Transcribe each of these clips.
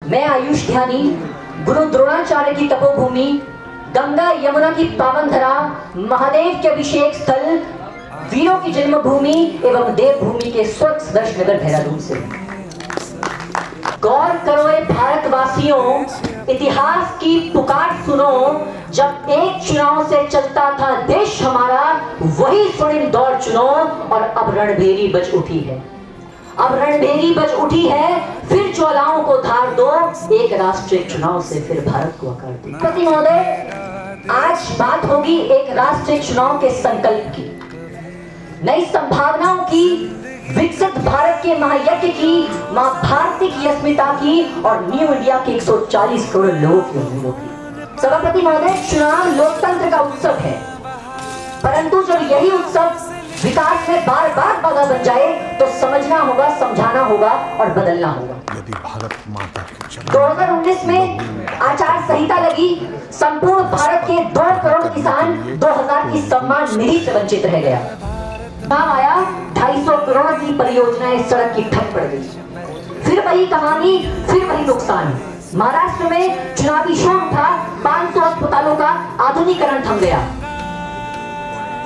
मैं आयुष ध्यानी, गुरु द्रोणाचार्य की तपोभूमि, गंगा यमुना की पावन धरा, महादेव के अभिषेक स्थल, वीरों की जन्मभूमि एवं देवभूमि के स्वर्ग सदर्श नगर देहरादून से। गौर करो ए भारतवासियों, इतिहास की पुकार सुनो, जब एक चुनाव से चलता था देश हमारा, वही स्वर्णिम दौर चुनो और अब रणभेरी बज उठी है। अब रणभेरी बज उठी है, फिर ज्वालाओं को धार दो, एक राष्ट्रीय चुनाव से फिर भारत को आकार दो। राष्ट्रपति महोदय, आज बात होगी एक राष्ट्रीय चुनाव के संकल्प की, नई संभावनाओं की, विकसित भारत के महायज्ञ की, मां भारती की अस्मिता की और न्यू इंडिया के 140 करोड़ लोगों की उम्मीदों की। सभापति महोदय, चुनाव लोकतंत्र का उत्सव है, परंतु जब यही उत्सव विकास में बार बार बाधा बन जाए तो समझना होगा, समझाना होगा और बदलना होगा। यदि भारत माता 2019 में आचार संहिता लगी, संपूर्ण भारत के 2 करोड़ किसान 2000 की सम्मान निधि से वंचित रह गया। नाम आया, 250 करोड़ की परियोजनाएं सड़क की ठप पड़ गई। फिर वही कहानी, फिर वही नुकसान। महाराष्ट्र में चुनावी शोर था, 500 अस्पतालों का आधुनिकीकरण थम गया।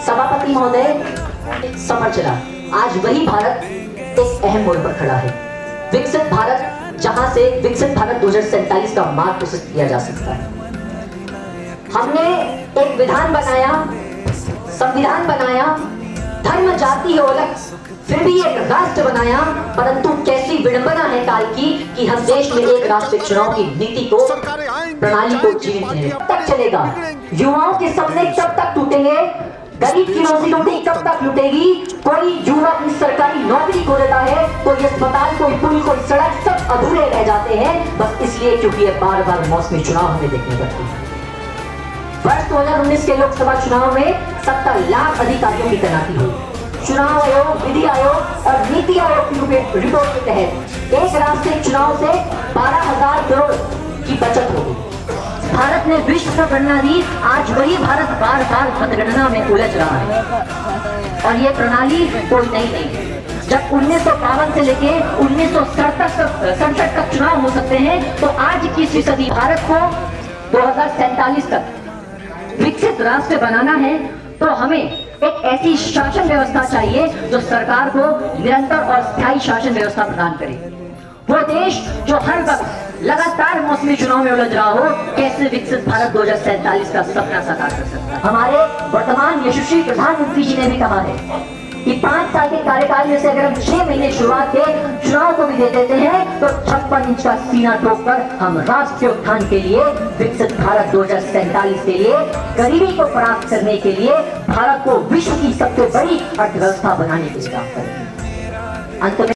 सभापति महोदय, समर चला, आज वही भारत एक अहम मोड़ पर खड़ा है। विकसित भारत, जहां से विकसित भारत 2047 का मार्ग प्रशस्त किया जा सकता है। हमने एक विधान बनाया, संविधान बनाया, धर्म जाति हो अलग, फिर भी एक राष्ट्र बनाया, परंतु कैसी विडंबना है काल की कि हम देश में एक राष्ट्रीय चुनाव की नीति को, प्रणाली को जीवित नहीं कब तक चलेगा? युवाओं के सपने कब तक टूटेंगे? गरीब की रोजी रोटी कब तक लुटेगी? कोई युवा अपनी सरकारी नौकरी खो देता है, कोई अस्पताल, कोई पुल, कोई सड़क, सब अधूरे रह जाते हैं, बस इसलिए क्योंकि ये बार बार मौसमी चुनाव हमें देखने पड़ते हैं। वर्ष 2019 के लोकसभा चुनाव में 70 लाख अधिकारियों की तैनाती हुई। चुनाव आयोग, विधि आयोग और नीति आयोग की रिपोर्ट के तहत एक राष्ट्रीय चुनाव से 12,000 करोड़ की बचत होगी। भारत ने विश्व को गणना दी, आज वही भारत बार बार मतगणना में उलझ रहा है और ये प्रणाली कोई नई नहीं है। जब 1952 से लेके 1967 तक चुनाव हो सकते हैं, तो आज की सदी भारत को 2047 तक विकसित राष्ट्र बनाना है, तो हमें एक ऐसी शासन व्यवस्था चाहिए जो सरकार को निरंतर और स्थायी शासन व्यवस्था प्रदान करे। वो देश जो हर वक्त लगातार मौसमी चुनाव में उलझ रहा हो, कैसे विकसित भारत 2047 का सपना साकार कर सकता है? हमारे वर्तमान यशस्वी प्रधानमंत्री जी ने भी कहा है कि 5 साल के कार्यकाल में से अगर हम 6 महीने शुरुआत के चुनाव को भी दे देते हैं, तो 56 इंच का सीना ठोककर हम राष्ट्रीय उत्थान के लिए, विकसित भारत 2047 के लिए, गरीबी को परास्त करने के लिए, भारत को विश्व की सबसे बड़ी अर्थव्यवस्था बनाने के लिए काम करेंगे। अंत में